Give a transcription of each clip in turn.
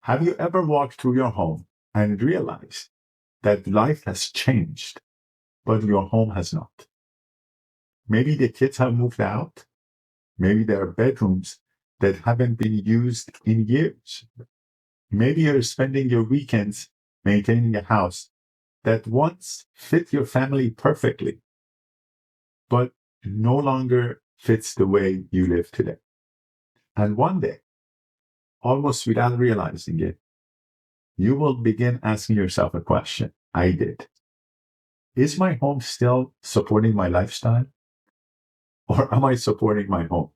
Have you ever walked through your home and realized that life has changed, but your home has not? Maybe the kids have moved out. Maybe there are bedrooms that haven't been used in years. Maybe you're spending your weekends maintaining a house that once fit your family perfectly, but no longer fits the way you live today. And one day, almost without realizing it, you will begin asking yourself a question. I did. Is my home still supporting my lifestyle? Or am I supporting my home?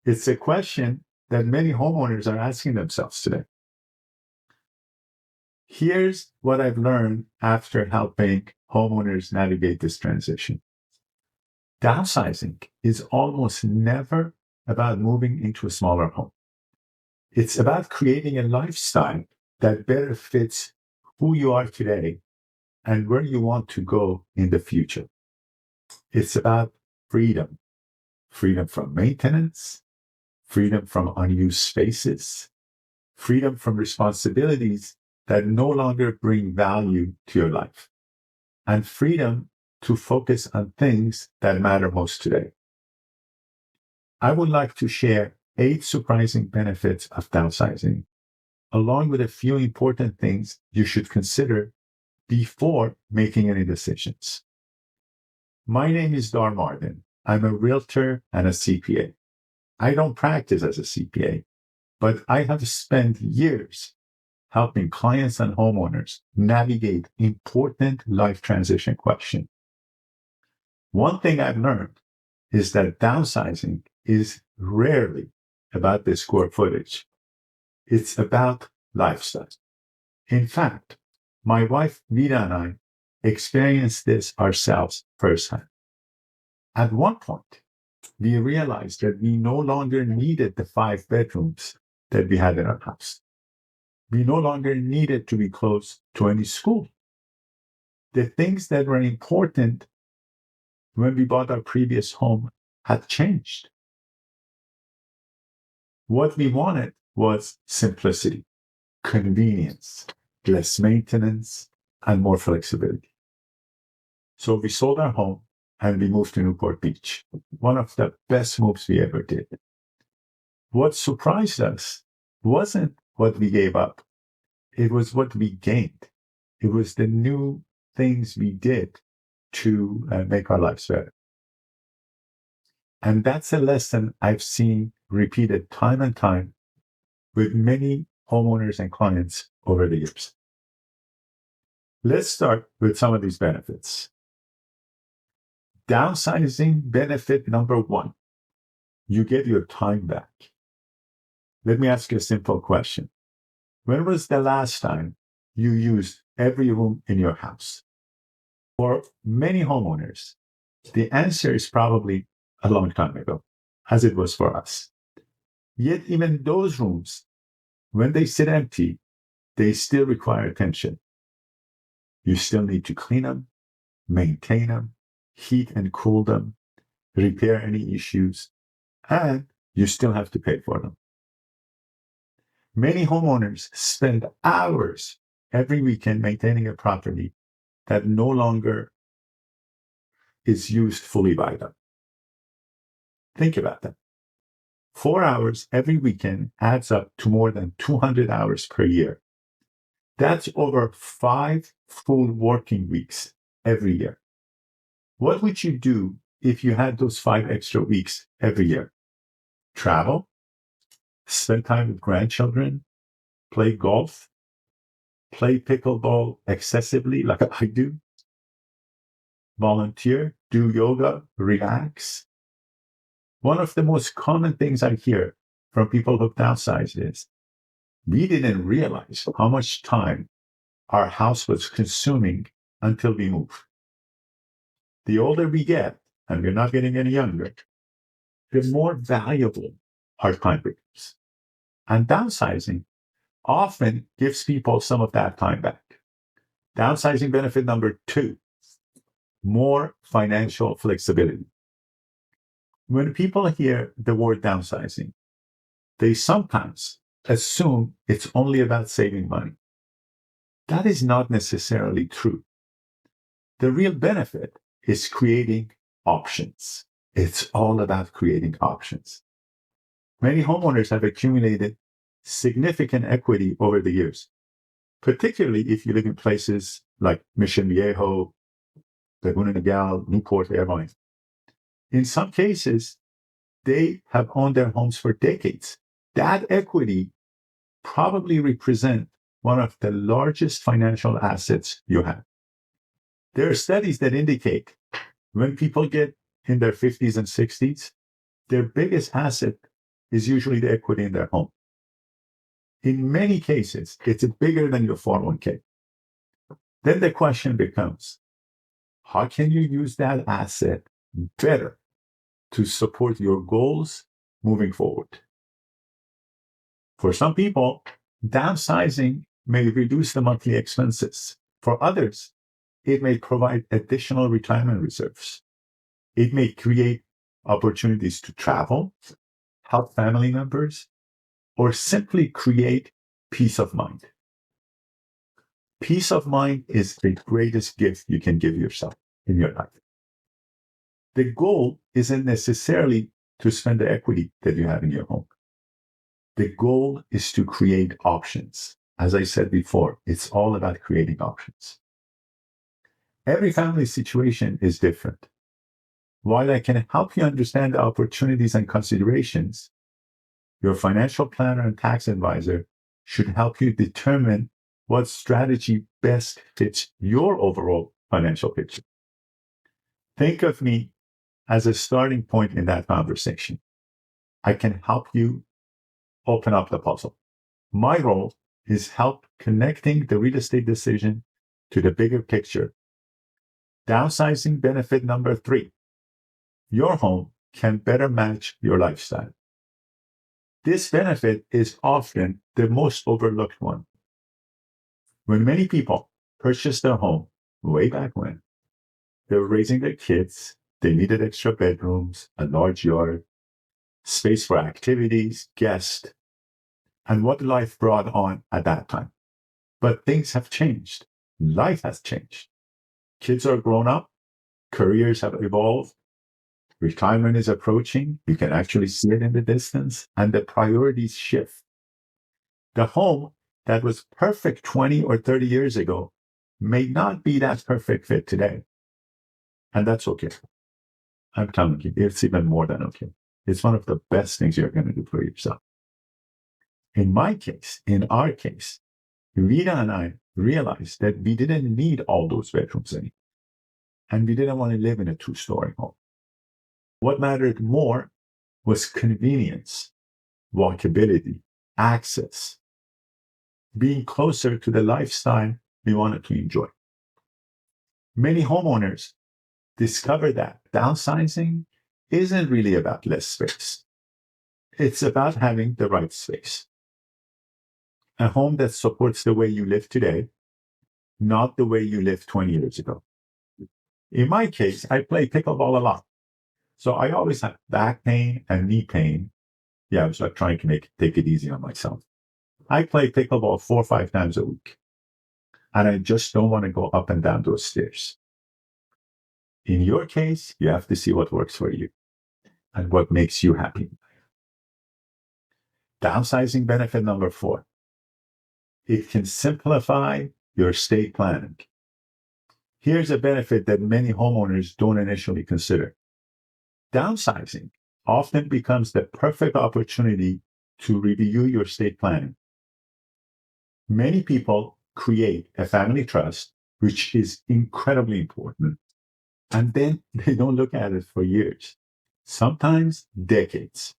It's a question that many homeowners are asking themselves today. Here's what I've learned after helping homeowners navigate this transition. Downsizing is almost never about moving into a smaller home. It's about creating a lifestyle that better fits who you are today and where you want to go in the future. It's about freedom, freedom from maintenance, freedom from unused spaces, freedom from responsibilities that no longer bring value to your life, and freedom to focus on things that matter most today. I would like to share 8 surprising benefits of downsizing, along with a few important things you should consider before making any decisions. My name is Dar Martin. I'm a realtor and a CPA. I don't practice as a CPA, but I have spent years helping clients and homeowners navigate important life transition questions. One thing I've learned is that downsizing is rarely about the square footage. It's about lifestyle. In fact, my wife Vida and I experienced this ourselves firsthand. At one point, we realized that we no longer needed the 5 bedrooms that we had in our house. We no longer needed to be close to any school. The things that were important when we bought our previous home had changed. What we wanted was simplicity, convenience, less maintenance, and more flexibility. So we sold our home and we moved to Newport Beach, one of the best moves we ever did. What surprised us wasn't what we gave up. It was what we gained. It was the new things we did to make our lives better. And that's a lesson I've seen repeated time and time with many homeowners and clients over the years. Let's start with some of these benefits. Downsizing benefit number 1, you get your time back. Let me ask you a simple question. When was the last time you used every room in your house? For many homeowners, the answer is probably a long time ago, as it was for us. Yet even those rooms, when they sit empty, they still require attention. You still need to clean them, maintain them, heat and cool them, repair any issues, and you still have to pay for them. Many homeowners spend hours every weekend maintaining a property that no longer is used fully by them. Think about that. 4 hours every weekend adds up to more than 200 hours per year. That's over 5 full working weeks every year. What would you do if you had those 5 extra weeks every year? Travel? Spend time with grandchildren? Play golf? Play pickleball excessively like I do? Volunteer? Do yoga? Relax? One of the most common things I hear from people who've downsized is, we didn't realize how much time our house was consuming until we moved. The older we get, and we're not getting any younger, the more valuable our time becomes. And downsizing often gives people some of that time back. Downsizing benefit number 2, more financial flexibility. When people hear the word downsizing, they sometimes assume it's only about saving money. That is not necessarily true. The real benefit is creating options. It's all about creating options. Many homeowners have accumulated significant equity over the years, particularly if you live in places like Mission Viejo, Laguna Niguel, Newport, Irvine. In some cases, they have owned their homes for decades. That equity probably represents one of the largest financial assets you have. There are studies that indicate when people get in their 50s and 60s, their biggest asset is usually the equity in their home. In many cases, it's bigger than your 401k. Then the question becomes, how can you use that asset better to support your goals moving forward? For some people, downsizing may reduce the monthly expenses. For others, it may provide additional retirement reserves. It may create opportunities to travel, help family members, or simply create peace of mind. Peace of mind is the greatest gift you can give yourself in your life. The goal isn't necessarily to spend the equity that you have in your home. The goal is to create options. As I said before, it's all about creating options. Every family situation is different. While I can help you understand the opportunities and considerations, your financial planner and tax advisor should help you determine what strategy best fits your overall financial picture. Think of me as a starting point in that conversation. I can help you open up the puzzle. My role is help connecting the real estate decision to the bigger picture. Downsizing benefit number 3. Your home can better match your lifestyle. This benefit is often the most overlooked one. When many people purchased their home way back when, they were raising their kids, they needed extra bedrooms, a large yard, space for activities, guests, and what life brought on at that time. But things have changed. Life has changed. Kids are grown up, careers have evolved, retirement is approaching. You can actually see it in the distance, and the priorities shift. The home that was perfect 20 or 30 years ago may not be that perfect fit today. And that's okay. I'm telling you, it's even more than okay. It's one of the best things you're going to do for yourself. In my case, in our case, Rita and I realized that we didn't need all those bedrooms anymore. And we didn't want to live in a 2-story home. What mattered more was convenience, walkability, access, being closer to the lifestyle we wanted to enjoy. Many homeowners discover that downsizing isn't really about less space. It's about having the right space. A home that supports the way you live today, not the way you lived 20 years ago. In my case, I play pickleball a lot. So I always have back pain and knee pain. Yeah, I was like trying to take it easy on myself. I play pickleball 4 or 5 times a week. And I just don't want to go up and down those stairs. In your case, you have to see what works for you and what makes you happy. Downsizing benefit number 4. It can simplify your estate planning. Here's a benefit that many homeowners don't initially consider. Downsizing often becomes the perfect opportunity to review your estate planning. Many people create a family trust, which is incredibly important, and then they don't look at it for years, sometimes decades.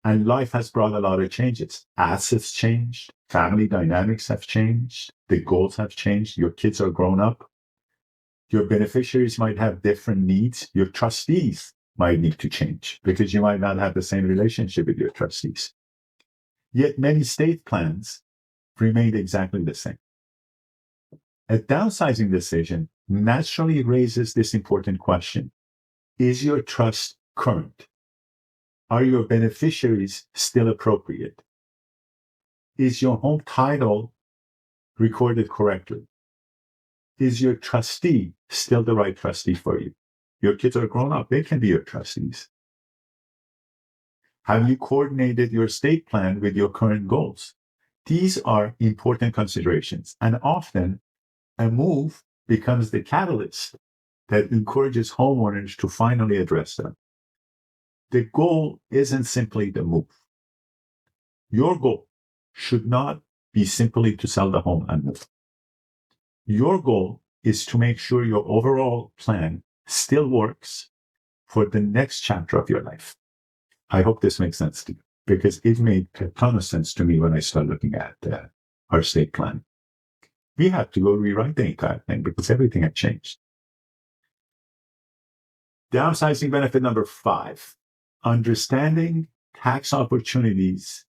And life has brought a lot of changes. Assets changed, family dynamics have changed, the goals have changed, your kids are grown up. Your beneficiaries might have different needs. Your trustees might need to change because you might not have the same relationship with your trustees. Yet many estate plans remained exactly the same. A downsizing decision naturally raises this important question. Is your trust current? Are your beneficiaries still appropriate? Is your home title recorded correctly? Is your trustee still the right trustee for you? Your kids are grown up, they can be your trustees. Have you coordinated your estate plan with your current goals? These are important considerations, and often a move becomes the catalyst that encourages homeowners to finally address them. The goal isn't simply the move. Your goal should not be simply to sell the home and move. Your goal is to make sure your overall plan still works for the next chapter of your life. I hope this makes sense to you, because it made a ton of sense to me when I started looking at our estate plan. We had to go rewrite the entire thing because everything had changed. Downsizing benefit number 5, understanding tax opportunities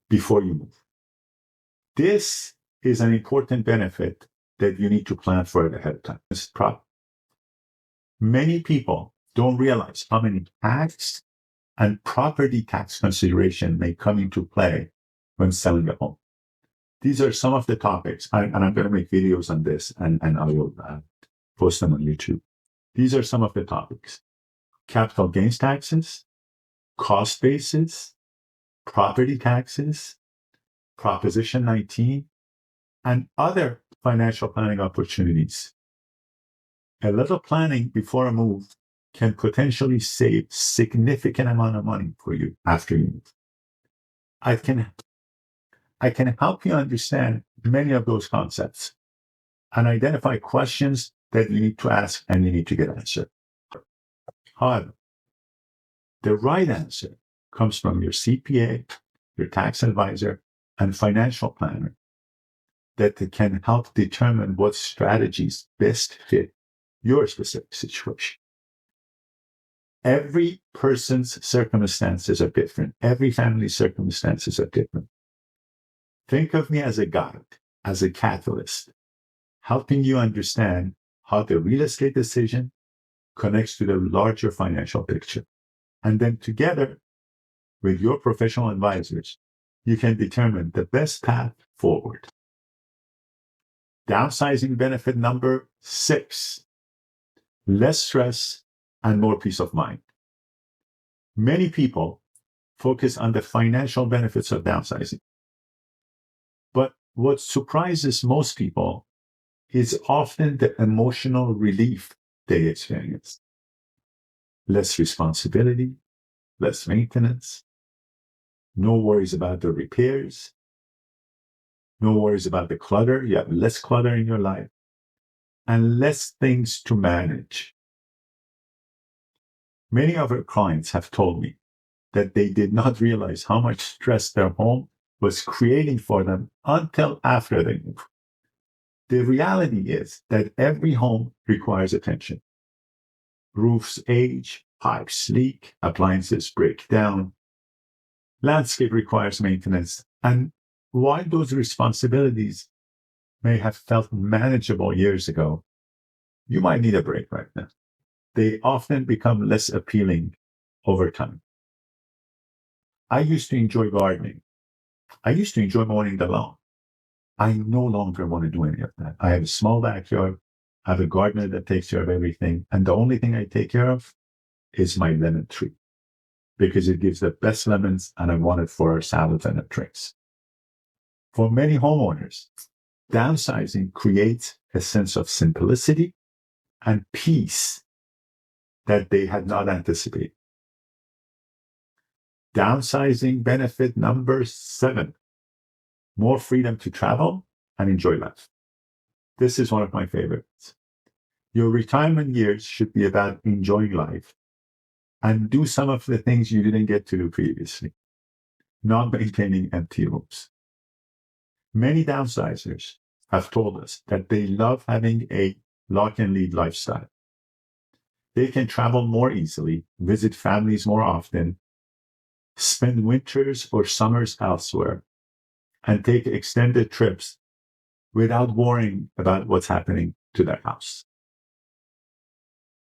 before you move. This is an important benefit that you need to plan for it ahead of time. This is the problem. Many people don't realize how many tax and property tax consideration may come into play when selling a home. These are some of the topics, and I'm going to make videos on this, and I will post them on YouTube. These are some of the topics: capital gains taxes, cost basis, property taxes, Proposition 19, and other financial planning opportunities. A little planning before a move can potentially save significant amount of money for you after you move. I can help you understand many of those concepts and identify questions that you need to ask and you need to get answered. However, the right answer comes from your CPA, your tax advisor, and financial planner that can help determine what strategies best fit your specific situation. Every person's circumstances are different. Every family's circumstances are different. Think of me as a guide, as a catalyst, helping you understand how the real estate decision connects to the larger financial picture. And then together with your professional advisors, you can determine the best path forward. Downsizing benefit number 6, less stress and more peace of mind. Many people focus on the financial benefits of downsizing. But what surprises most people is often the emotional relief they experience. Less responsibility, less maintenance, no worries about the repairs, no worries about the clutter. You have less clutter in your life and less things to manage. Many of our clients have told me that they did not realize how much stress their home was creating for them until after they moved. The reality is that every home requires attention. Roofs age, pipes leak, appliances break down, landscape requires maintenance, and while those responsibilities may have felt manageable years ago, you might need a break right now. They often become less appealing over time. I used to enjoy gardening. I used to enjoy mowing the lawn. I no longer want to do any of that. I have a small backyard. I have a gardener that takes care of everything. And the only thing I take care of is my lemon tree, because it gives the best lemons and I want it for our salads and our drinks. For many homeowners, downsizing creates a sense of simplicity and peace that they had not anticipated. Downsizing benefit number 7, more freedom to travel and enjoy life. This is one of my favorites. Your retirement years should be about enjoying life and do some of the things you didn't get to do previously, not maintaining empty rooms. Many downsizers have told us that they love having a lock and lead lifestyle. They can travel more easily, visit families more often, spend winters or summers elsewhere, and take extended trips without worrying about what's happening to their house.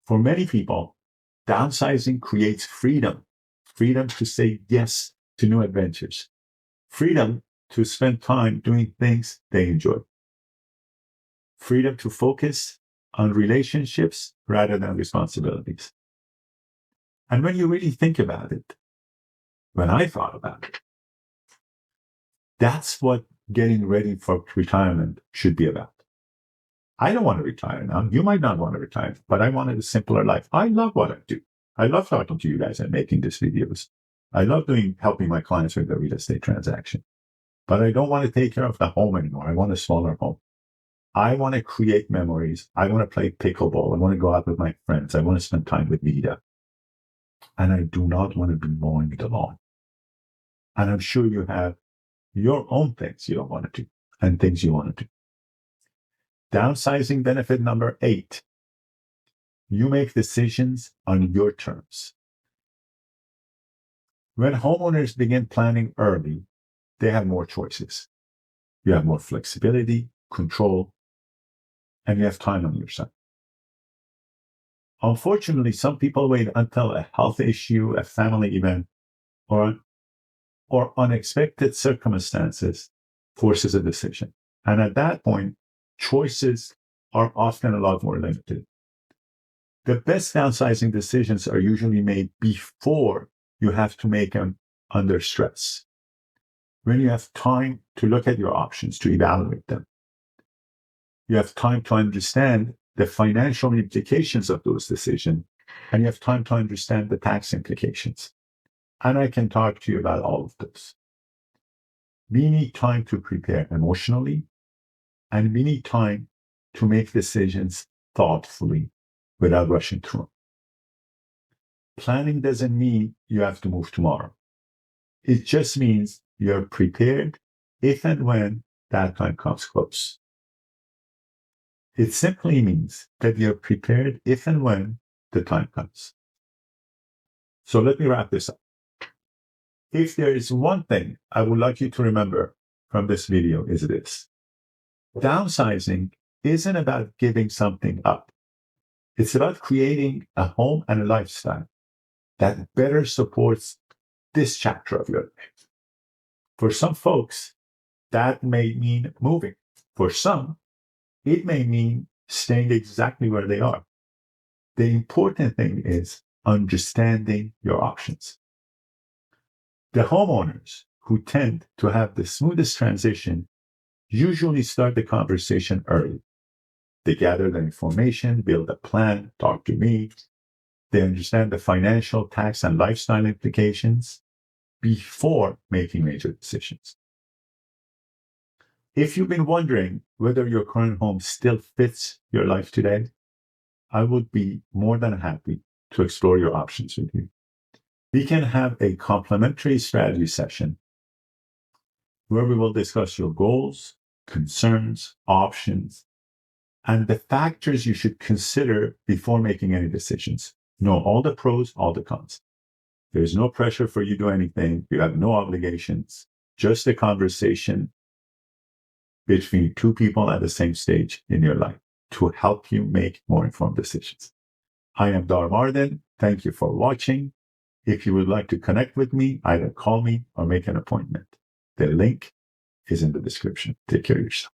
For many people, downsizing creates freedom freedom to say yes to new adventures, freedom to spend time doing things they enjoy, freedom to focus on relationships rather than responsibilities. And when you really think about it, when I thought about it, that's what getting ready for retirement should be about. I don't want to retire now. You might not want to retire, but I wanted a simpler life. I love what I do. I love talking to you guys and making these videos. I love helping my clients with the real estate transaction. But I don't want to take care of the home anymore. I want a smaller home. I want to create memories. I want to play pickleball. I want to go out with my friends. I want to spend time with Vida. And I do not want to be mowing the lawn. And I'm sure you have your own things you don't want to do and things you want to do. Downsizing benefit number 8. You make decisions on your terms. When homeowners begin planning early, they have more choices. You have more flexibility, control, and you have time on your side. Unfortunately, some people wait until a health issue, a family event, or unexpected circumstances forces a decision. And at that point, choices are often a lot more limited. The best downsizing decisions are usually made before you have to make them under stress. When you have time to look at your options, to evaluate them. You have time to understand the financial implications of those decisions, and you have time to understand the tax implications. And I can talk to you about all of those. We need time to prepare emotionally, and we need time to make decisions thoughtfully without rushing through. Planning doesn't mean you have to move tomorrow. It just means you're prepared if and when that time comes close. It simply means that you're prepared if and when the time comes. So let me wrap this up. If there is one thing I would like you to remember from this video is this. Downsizing isn't about giving something up. It's about creating a home and a lifestyle that better supports this chapter of your life. For some folks, that may mean moving. For some, it may mean staying exactly where they are. The important thing is understanding your options. The homeowners who tend to have the smoothest transition usually start the conversation early. They gather the information, build a plan, talk to me. They understand the financial, tax, and lifestyle implications before making major decisions. If you've been wondering whether your current home still fits your life today, I would be more than happy to explore your options with you. We can have a complimentary strategy session where we will discuss your goals, concerns, options, and the factors you should consider before making any decisions. Know all the pros, all the cons. There's no pressure for you to do anything. You have no obligations, just a conversation between two people at the same stage in your life to help you make more informed decisions. I am Dar Marden. Thank you for watching. If you would like to connect with me, either call me or make an appointment. The link is in the description. Take care of yourself.